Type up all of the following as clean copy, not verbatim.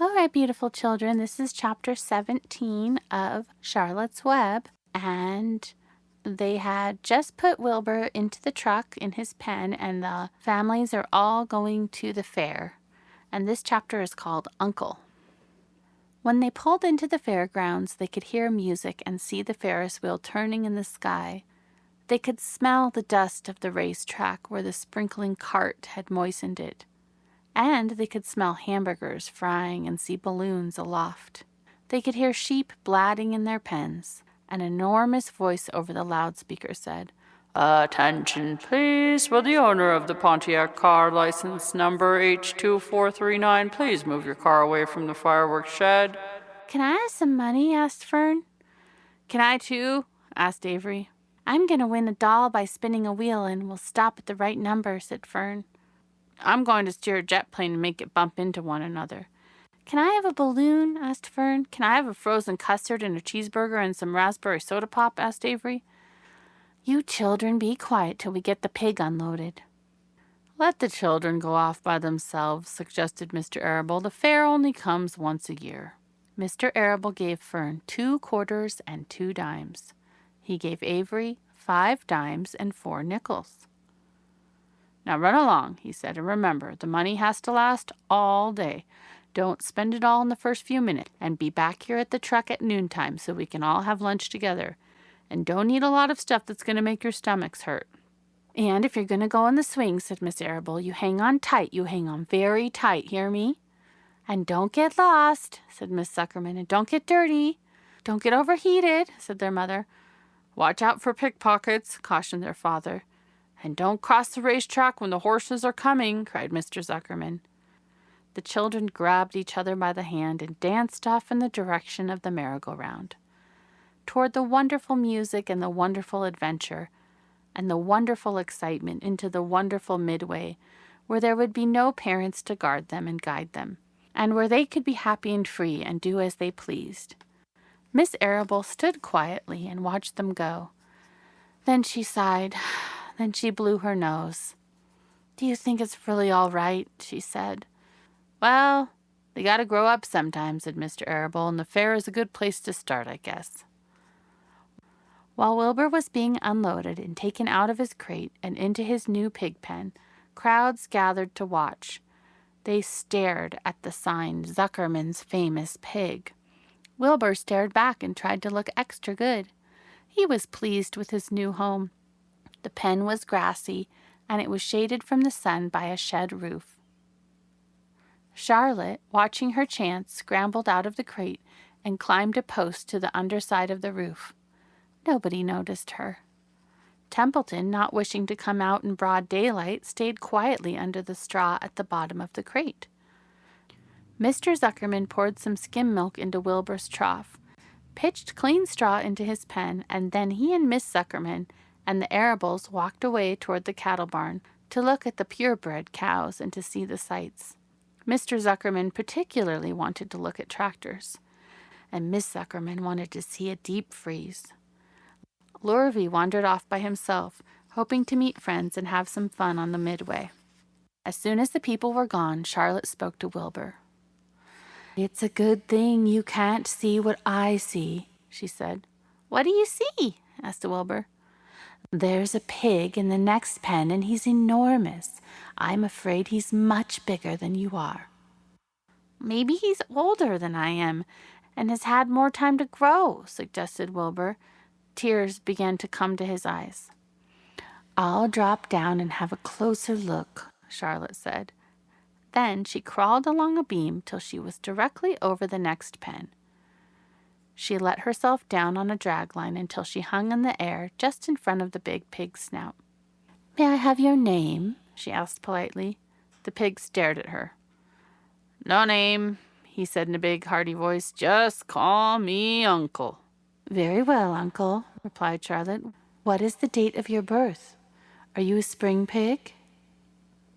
All right, beautiful children, this is chapter 17 of Charlotte's Web, and they had just put Wilbur into the truck in his pen, and the families are all going to the fair, and this chapter is called Uncle. When they pulled into the fairgrounds, they could hear music and see the Ferris wheel turning in the sky. They could smell the dust of the racetrack where the sprinkling cart had moistened it. And they could smell hamburgers frying and see balloons aloft. They could hear sheep blatting in their pens. An enormous voice over the loudspeaker said, "Attention, please. Will the owner of the Pontiac car license number H2439 please move your car away from the fireworks shed?" "Can I have some money?" asked Fern. "Can I too?" asked Avery. "I'm going to win a doll by spinning a wheel, and we'll stop at the right number," said Fern. "I'm going to steer a jet plane and make it bump into one another." "Can I have a balloon?" asked Fern. "Can I have a frozen custard and a cheeseburger and some raspberry soda pop?" asked Avery. "You children be quiet till we get the pig unloaded." "Let the children go off by themselves," suggested Mr. Arable. "The fair only comes once a year." Mr. Arable gave Fern 2 quarters and 2 dimes. He gave Avery 5 dimes and 4 nickels. "Now run along," he said, "and remember, the money has to last all day. Don't spend it all in the first few minutes, and be back here at the truck at noontime so we can all have lunch together. And don't eat a lot of stuff that's going to make your stomachs hurt." "And if you're going to go on the swing," said Miss Arable, "you hang on tight. You hang on very tight, hear me? And don't get lost," said Miss Zuckerman, "and don't get dirty. Don't get overheated," said their mother. "Watch out for pickpockets," cautioned their father. "And don't cross the racetrack when the horses are coming," cried Mr. Zuckerman. The children grabbed each other by the hand and danced off in the direction of the merry-go-round, toward the wonderful music and the wonderful adventure, and the wonderful excitement into the wonderful midway, where there would be no parents to guard them and guide them, and where they could be happy and free and do as they pleased. Miss Arable stood quietly and watched them go. Then she sighed. Then she blew her nose. "Do you think it's really all right?" she said. "Well, they got to grow up sometime," said Mr. Arable, "and the fair is a good place to start, I guess." While Wilbur was being unloaded and taken out of his crate and into his new pig pen, crowds gathered to watch. They stared at the sign, "Zuckerman's Famous Pig." Wilbur stared back and tried to look extra good. He was pleased with his new home. The pen was grassy, and it was shaded from the sun by a shed roof. Charlotte, watching her chance, scrambled out of the crate and climbed a post to the underside of the roof. Nobody noticed her. Templeton, not wishing to come out in broad daylight, stayed quietly under the straw at the bottom of the crate. Mr. Zuckerman poured some skim milk into Wilbur's trough, pitched clean straw into his pen, and then he and Miss Zuckerman and the Arables walked away toward the cattle barn to look at the purebred cows and to see the sights. Mr. Zuckerman particularly wanted to look at tractors, and Miss Zuckerman wanted to see a deep freeze. Lurvy wandered off by himself, hoping to meet friends and have some fun on the midway. As soon as the people were gone, Charlotte spoke to Wilbur. "It's a good thing you can't see what I see," she said. "What do you see?" asked Wilbur. "There's a pig in the next pen, and he's enormous. I'm afraid he's much bigger than you are." "Maybe he's older than I am, and has had more time to grow," suggested Wilbur. Tears began to come to his eyes. "I'll drop down and have a closer look," Charlotte said. Then she crawled along a beam till she was directly over the next pen. She let herself down on a dragline until she hung in the air just in front of the big pig's snout. "May I have your name?" she asked politely. The pig stared at her. "No name," he said in a big, hearty voice. "Just call me Uncle." "Very well, Uncle," replied Charlotte. "What is the date of your birth? Are you a spring pig?"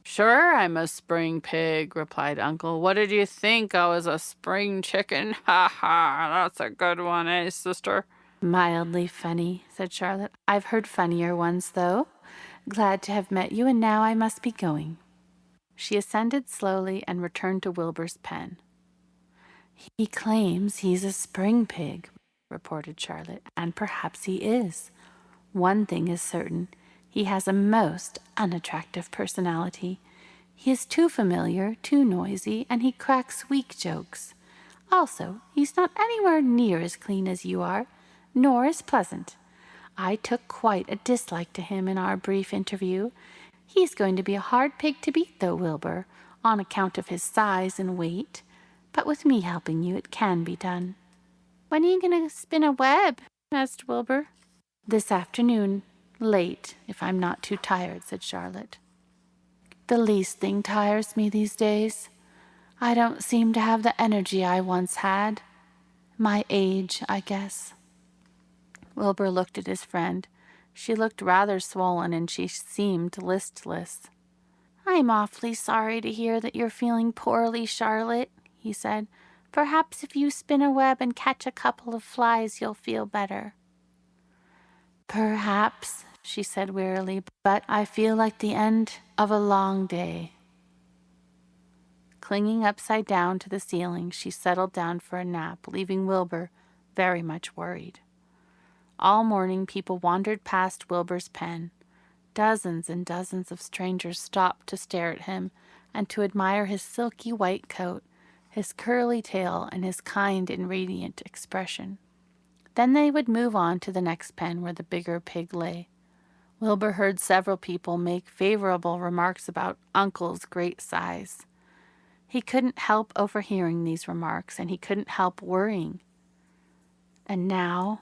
"Sure, I'm a spring pig," replied Uncle. "What did you think? I was a spring chicken? Ha ha, that's a good one, eh, sister?" "Mildly funny," said Charlotte. "I've heard funnier ones, though. Glad to have met you, and now I must be going." She ascended slowly and returned to Wilbur's pen. He claims he's a spring pig, reported Charlotte, and perhaps he is. One thing is certain, he has a most unattractive personality. He is too familiar, too noisy, and he cracks weak jokes. Also, he's not anywhere near as clean as you are, nor as pleasant. I took quite a dislike to him in our brief interview. He's going to be a hard pig to beat, though, Wilbur, on account of his size and weight. But with me helping you, it can be done. When are you going to spin a web? Asked Wilbur. This afternoon, late, if I'm not too tired, said Charlotte. The least thing tires me these days. I don't seem to have the energy I once had. My age, I guess. Wilbur looked at his friend. She looked rather swollen, and she seemed listless. I'm awfully sorry to hear that you're feeling poorly, Charlotte, he said. Perhaps if you spin a web and catch a couple of flies, you'll feel better. Perhaps, she said wearily, but I feel like the end of a long day. Clinging upside down to the ceiling, she settled down for a nap, leaving Wilbur very much worried. All morning, people wandered past Wilbur's pen. Dozens and dozens of strangers stopped to stare at him and to admire his silky white coat, his curly tail, and his kind and radiant expression. Then they would move on to the next pen where the bigger pig lay. Wilbur heard several people make favorable remarks about Uncle's great size. He couldn't help overhearing these remarks, and he couldn't help worrying. And now,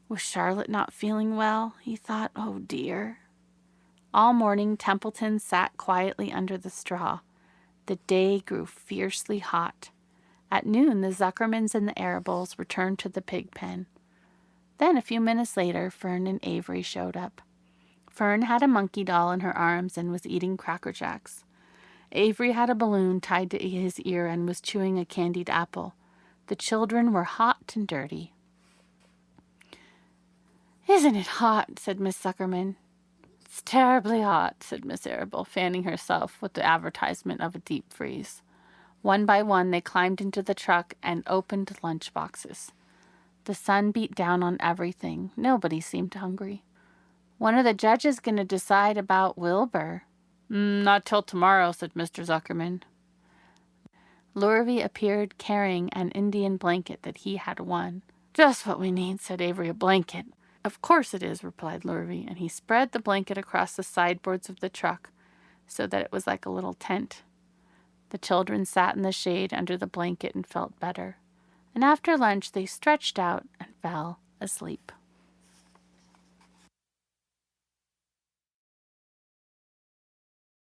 was Charlotte not feeling well? He thought, oh dear. All morning, Templeton sat quietly under the straw. The day grew fiercely hot. At noon, the Zuckermans and the Arables returned to the pig pen. Then, a few minutes later, Fern and Avery showed up. Fern had a monkey doll in her arms and was eating Cracker Jacks. Avery had a balloon tied to his ear and was chewing a candied apple. The children were hot and dirty. Isn't it hot? Said Miss Zuckerman. It's terribly hot, said Miss Arable, fanning herself with the advertisement of a deep freeze. One by one, they climbed into the truck and opened lunch boxes. The sun beat down on everything. Nobody seemed hungry. When are the judges going to decide about Wilbur? Not till tomorrow, said Mr. Zuckerman. Lurvy appeared carrying an Indian blanket that he had won. Just what we need, said Avery, a blanket. Of course it is, replied Lurvy, and he spread the blanket across the sideboards of the truck so that it was like a little tent. The children sat in the shade under the blanket and felt better. And after lunch they stretched out and fell asleep.